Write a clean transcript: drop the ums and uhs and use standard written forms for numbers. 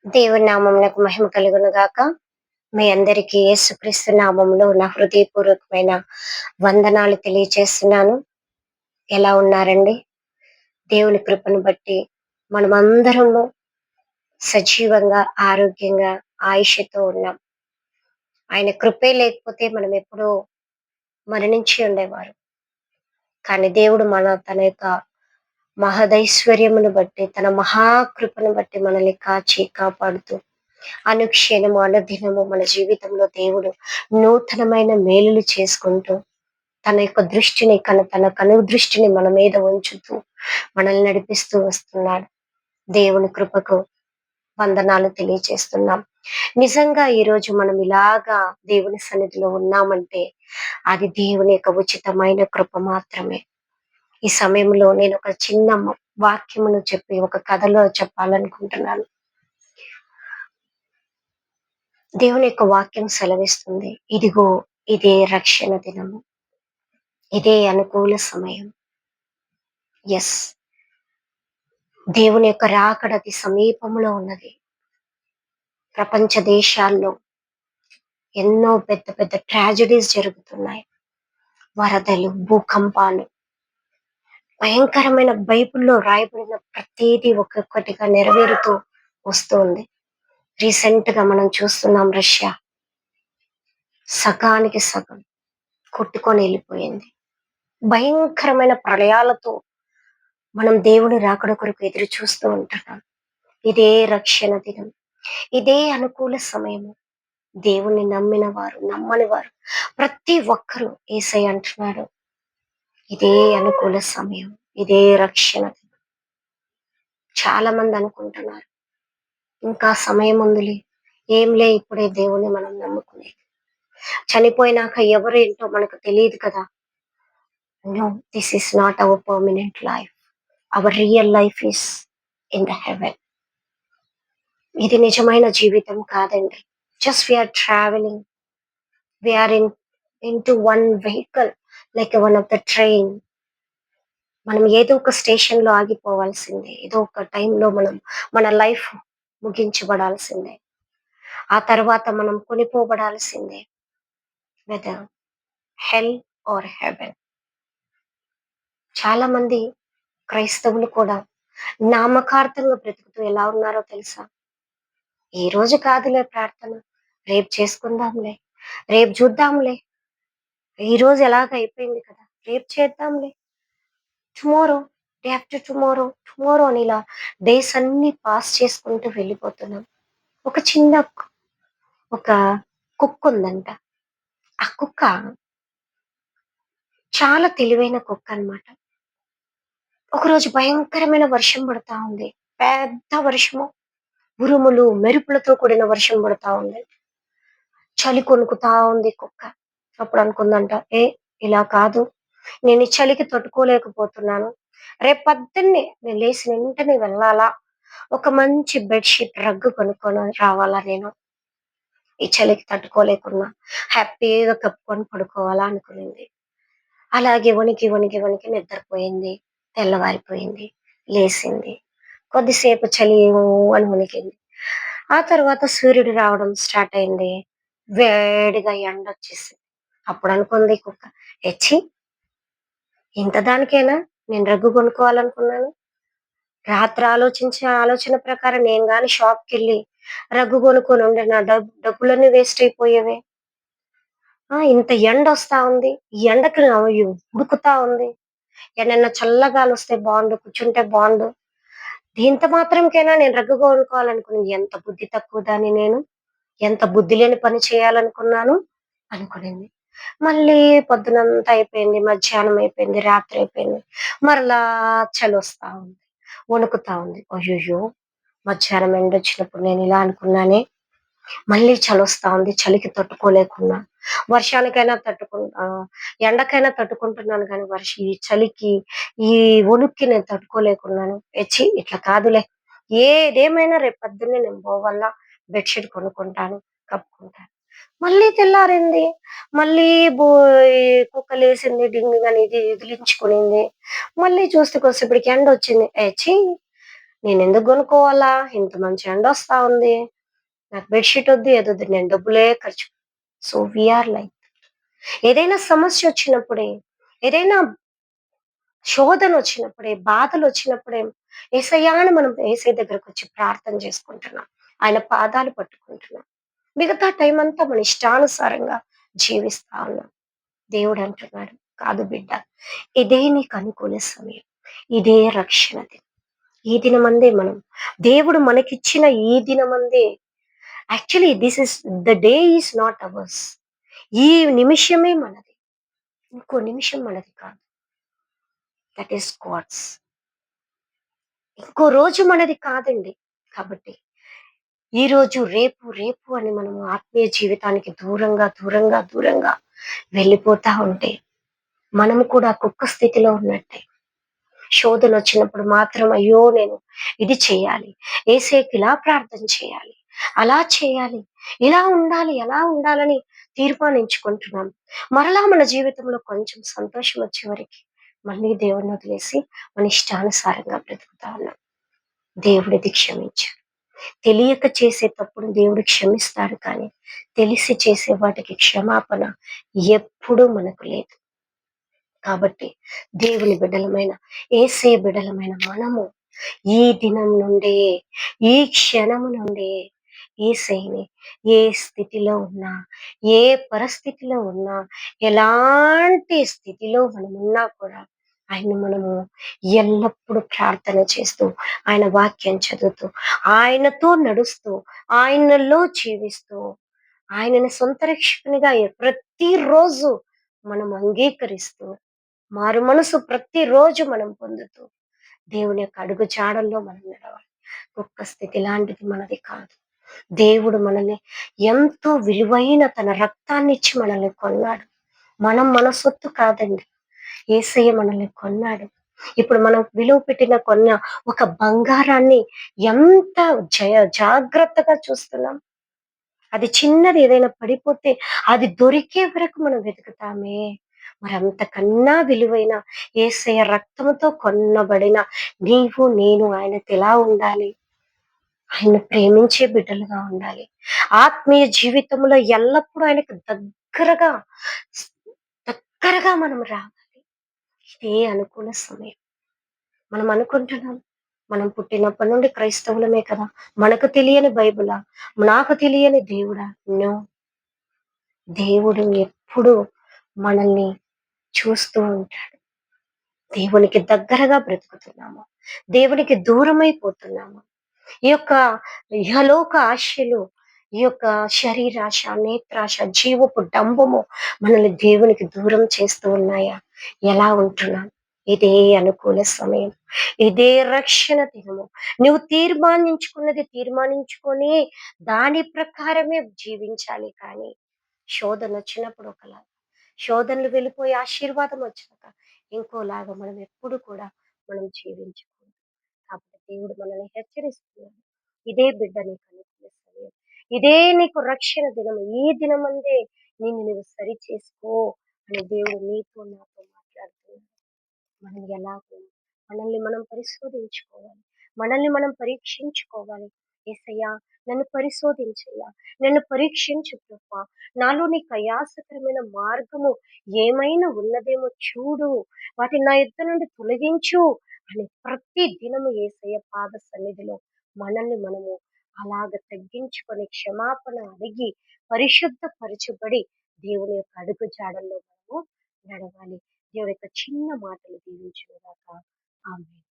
దేవుని నామమునకు మహిమ కలుగును గాక. మీ అందరికీ యేసుక్రీస్తు నామములో నా హృదయపూర్వకమైన వందనాలు తెలియచేస్తున్నాను. ఎలా ఉన్నారండి? దేవుని కృపను బట్టి మనమందరము సజీవంగా, ఆరోగ్యంగా, ఆయుష్‌తో ఉన్నాం. ఆయన కృపే లేకపోతే మనం ఎప్పుడో మరణించి ఉండేవారు. కానీ దేవుడు తన యొక్క మహదైశ్వర్యమును బట్టి, తన మహాకృపను బట్టి మనల్ని కాచి, కాపాడుతూ అనుక్షణము, అనుదినము మన జీవితంలో దేవుడు నూతనమైన మేలులు చేసుకుంటూ తన యొక్క దృష్టిని తన కను దృష్టిని మన మీద ఉంచుతూ మనల్ని నడిపిస్తూ వస్తున్నాడు. దేవుని కృపకు వందనాలు తెలియచేస్తున్నాం. నిజంగా ఈరోజు మనం ఇలాగా దేవుని సన్నిధిలో ఉన్నామంటే అది దేవుని యొక్క ఉచితమైన కృప మాత్రమే. ఈ సమయంలో నేను ఒక చిన్న వాక్యమును చెప్పి ఒక కథలో చెప్పాలనుకుంటున్నాను. దేవుని యొక్క వాక్యం సెలవిస్తుంది, ఇదిగో ఇదే రక్షణ దినము, ఇదే అనుకూల సమయం. ఎస్, దేవుని యొక్క రాకడ అతి సమీపంలో ఉన్నది. ప్రపంచ దేశాల్లో ఎన్నో పెద్ద పెద్ద ట్రాజడీస్ జరుగుతున్నాయి. వరదలు, భూకంపాలు, భయంకరమైన బైబిల్లో రాయబడిన ప్రతిదీ ఒక్కొక్కటిగా నెరవేరుతూ వస్తుంది. రీసెంట్ గా మనం చూస్తున్నాం, రష్యా సగానికి సగం కొట్టుకొని వెళ్ళిపోయింది. భయంకరమైన ప్రళయాలతో మనం దేవుని రాకడ కొరకు ఎదురు చూస్తూ ఉంటున్నాం. ఇదే రక్షణ దినం, ఇదే అనుకూల సమయము. దేవుణ్ణి నమ్మిన వారు, నమ్మని వారు ప్రతి ఒక్కరూ యేసయ్య అంటున్నాడు, ఇదే అనుకూల సమయం, ఇదే రక్షణ దినం. చాలా మంది అనుకుంటున్నారు, ఇంకా సమయం ఉందిలే, ఏంలే ఇప్పుడే దేవుణ్ణి మనం నమ్ముకునేది, చనిపోయినాక ఎవరు ఏంటో మనకు తెలియదు కదా. No, this is not our permanent life. Our real life is in the heaven. ఇది నిజమైన జీవితం కాదండి. Just we are travelling, we are into one vehicle, like one of the train. మనం ఏదో ఒక స్టేషన్ లో ఆగిపోవాల్సిందే. ఏదో ఒక టైంలో మనం మన లైఫ్ ముగించబడాల్సిందే. ఆ తర్వాత మనం కొనిపోబడాల్సిందే, వెదర్ హెల్ ఆర్ హెవెన్. చాలా మంది క్రైస్తవులు కూడా నామకార్థంగా బ్రతుకుతూ ఎలా ఉన్నారో తెలుసా? ఈ రోజు కాదులే ప్రార్థన, రేపు చేసుకుందాంలే, రేపు చూద్దాంలే, ఈ రోజు ఎలాగ అయిపోయింది కదా, రేపు చేద్దాంలే, tomorrow, day after tomorrow, tomorrow అని ఇలా డేస్ అన్ని పాస్ చేసుకుంటూ వెళ్ళిపోతున్నాం. ఒక చిన్న ఒక కుక్క ఉందంట. ఆ కుక్క చాలా తెలివైన కుక్క అన్నమాట. ఒకరోజు భయంకరమైన వర్షం పడతా ఉంది. పెద్ద వర్షము, ఉరుములు, మెరుపులతో కూడిన వర్షం పడతా ఉంది. చలి కొనుకుతా ఉంది కుక్క. అప్పుడు అనుకుందంట, ఇలా కాదు, నేను ఈ చలికి తట్టుకోలేకపోతున్నాను, రేపు పొద్దున్నే నేను లేచిన వెంటనే వెళ్ళాలా, ఒక మంచి బెడ్షీట్ రగ్గు కొనుక్కొని రావాలా, నేను ఈ చలికి తట్టుకోలేకున్నా హ్యాపీగా కప్పుకొని పడుకోవాలా అనుకునింది. అలాగే వణికి వణికి వణికి నిద్రపోయింది. తెల్లవారిపోయింది, లేచింది. కొద్దిసేపు చలి అని వణికింది. ఆ తర్వాత సూర్యుడు రావడం స్టార్ట్ అయింది. వేడిగా ఎండ వచ్చేసింది. అప్పుడు అనుకుంది కుక్క, ఎచ్చి, ఇంత దానికేనా నేను రగ్గు కొనుక్కోవాలనుకున్నాను? రాత్రి ఆలోచించిన ఆలోచన ప్రకారం నేను గాని షాప్కి వెళ్ళి రగ్గు కొనుక్కొని ఉండే నా డబ్బులన్నీ వేస్ట్ అయిపోయేవే. ఇంత ఎండ వస్తా ఉంది, ఈ ఎండకి ఉడుకుతా ఉంది, ఏదైనా చల్లగాలి వస్తే బాగుండు, కూర్చుంటే బాగుండు, దీంత మాత్రంకైనా నేను రగ్గు కొనుక్కోవాలనుకుని, ఎంత బుద్ధి తక్కువ దాన్ని నేను, ఎంత బుద్ధి లేని పని చేయాలనుకున్నాను అనుకునింది. మళ్ళీ పొద్దునంతా అయిపోయింది, మధ్యాహ్నం అయిపోయింది, రాత్రి అయిపోయింది, మరలా చలి వస్తా ఉంది, వణుకుతా ఉంది. అయ్యయ్యో, మధ్యాహ్నం ఎండ వచ్చినప్పుడు నేను ఇలా అనుకున్నానే, మళ్ళీ చలొస్తా ఉంది, చలికి తట్టుకోలేకున్నా. వర్షానికైనా ఎండకైనా తట్టుకుంటున్నాను కానీ ఈ చలికి, ఈ వణుక్కి నేను తట్టుకోలేకున్నాను. ఇట్లా కాదులే, ఏదేమైనా రేపు పొద్దున్నే నేను పోవాలా, బెడ్షీట్ కొనుక్కుంటాను, కప్పుకుంటాను. మళ్ళీ తెల్లారింది, మళ్ళీ ఈ కుక్క లేసింది, డింగిగని ఇది ఇదిలించుకునింది. మళ్ళీ చూస్తే కొద్దిసేపటికి ఎండ వచ్చింది. నేనెందుకు గొనుక్కోవాలా? ఇంత మంచి ఎండొస్తా ఉంది. నాకు బెడ్‌షీట్ ఒద్దు, ఏదొద్దు. నేను డబ్బులే ఖర్చు. సో, వి ఆర్ లైక్ ఏదైనా సమస్యొచ్చినప్పుడే, ఏదైనా శోధనొచ్చినప్పుడే, బాధలొచ్చినప్పుడే యేసయ్యా అని మనం యేసయ్య దగ్గరకొచ్చి ప్రార్థన చేసుకుంటున్నాం. ఆయన పాదాలు పట్టుకుంటున్నాం. మిగతా టైమంతా మన ఇష్టానుసారంగా జీవిస్తా ఉన్నాం. దేవుడంటున్నాడు, "కాదు బిడ్డ, ఇదే నీకు అనుకూల సమయం. ఇదే రక్షణ దినం. ఈ దినమందే మనం దేవుడు మనకిచ్చిన ఈ దినమందే actually this is the day is not ours. ఈ నిమిషమే మనది. ఇంకో నిమిషం మనది కాదు. That is God's. ఇంకో రోజు మనది కాదండి. కాబట్టి ఈరోజు, రేపు, రేపు అని మనము ఆత్మీయ జీవితానికి దూరంగా వెళ్ళిపోతా ఉంటే, మనము కూడా కుక్క స్థితిలో ఉన్నట్టే. శోధనొచ్చినప్పుడు మాత్రం అయ్యో! నేను ఇది చేయాలి. యేసయ్యకి ఇలా ప్రార్థన చేయాలి. అలా చేయాలి. ఇలా ఉండాలి, అలా ఉండాలని తీర్మానించుకుంటున్నాం. మరలా మన జీవితంలో కొంచెం సంతోషం వచ్చే వరకి మళ్ళీ దేవుడిని వదిలేసి మన ఇష్టానుసారంగా బ్రతుకుతా ఉన్నాం. దేవుడిది క్షమించాడు. తెలియక చేసే తప్పును దేవుడు క్షమిస్తాడు కానీ, తెలిసి చేసే వాటికి క్షమాపణ ఎప్పుడూ మనకు లేదు. కాబట్టి దేవుని బిడ్డలమైన, యేసయ్య బిడ్డలమైన మనము ఈ దినం నుండే, ఈ క్షణము నుండే యేసయ్యని ఏ స్థితిలో ఉన్నా, ఏ పరిస్థితిలో ఉన్నా, ఎలాంటి స్థితిలో మనమున్నా కూడా ఆయన్ని మనము ఎల్లప్పుడూ ప్రార్థన చేస్తూ, ఆయన వాక్యం చదువుతూ, ఆయనతో నడుస్తూ, ఆయనలో జీవిస్తూ, ఆయనని సొంత రక్షకునిగా ప్రతిరోజు మనం అంగీకరిస్తూ, మారు మనసు ప్రతిరోజు మనం పొందుతూ, దేవుని యొక్క అడుగు జాడల్లో మనం నడవాలి. ఒక్క స్థితి లాంటిది మనది కాదు. దేవుడు మనల్ని ఎంతో విలువైన తన రక్తాన్నిచ్చి మనల్ని కొన్నాడు. మనం మన సొత్తు కాదండి. యేసయ్య మనల్ని కొన్నాడు. ఇప్పుడు మనం విలువ పెట్టిన కొన్న ఒక బంగారాన్ని ఎంత జాగ్రత్తగా చూస్తున్నాం. అది చిన్నది ఏదైనా పడిపోతే అది దొరికే వరకు మనం వెతుకుతామే. మరి అంతకన్నా విలువైన యేసయ్య రక్తముతో కొన్నబడిన నీవు, నేను ఆయనకెలా ఉండాలి? ఆయన్ని ప్రేమించే బిడ్డలుగా ఉండాలి. ఆత్మీయ జీవితంలో ఎల్లప్పుడూ ఆయనకు దగ్గరగా, స్ దగ్గరగా మనం రావాలి. ఇదే అనుకూల సమయం. మనం అనుకుంటున్నాం, మనం పుట్టినప్పటి నుండి క్రైస్తవులమే కదా! మనకు తెలియని బైబిలా? నాకు తెలియని దేవుడా? నో. దేవుడు ఎప్పుడూ మనల్ని చూస్తూ ఉంటాడు. దేవునికి దగ్గరగా బ్రతుకుతున్నాము. దేవునికి దూరమైపోతున్నాము. ఈ యొక్క ఇహలోక ఆశలు, ఈ యొక్క శరీరాశ, నేత్రాశ, జీవపు డంబము మనల్ని దేవునికి దూరం చేస్తూ ఉన్నాయా? ఎలా ఉంటున్నాం? ఇదే అనుకూల సమయం. ఇదే రక్షణ దినము. నువ్వు తీర్మానించుకున్నది తీర్మానించుకొని దాని ప్రకారమే జీవించాలి కానీ, శోధనొచ్చినప్పుడు ఒకలాగా, శోధనలు వెళ్ళిపోయి ఆశీర్వాదం వచ్చాక ఇంకోలాగా మనం ఎప్పుడు కూడా మనం జీవించకూడదు. కాబట్టి దేవుడు మనల్ని హెచ్చరిస్తున్నాడు. ఇదే బిడ్డ నీకు అనుకూల సమయం. ఇదే నీకు రక్షణ దినం. ఈ దినమందే నిన్ను నువ్వు సరి చేసుకో అని దేవుడు నీతో నాతో మాట్లాడుతున్నాడు. మనం ఎలాగో మనల్ని మనం పరిశోధించుకోవాలి. మనల్ని మనం పరీక్షించుకోవాలి. యేసయ్యా, నన్ను పరిశోధించయ్యా, నన్ను పరీక్షించు ప్రభువా, నాలో నీకు ఆయాసకరమైన మార్గము ఏమైనా ఉన్నదేమో చూడు, వాటిని నా యొద్ద నుండి తొలగించు అని ప్రతి దినము యేసయ్య పాద సన్నిధిలో మనల్ని మనము అలాగ తగ్గించుకొని క్షమాపణ అడిగి పరిశుద్ధపరచబడి దేవుని యొక్క అడుగు జాడల్లో మనము నడవాలి. దేవుడి యొక్క చిన్న మాటలు దీవించును గాక. ఆమేన్.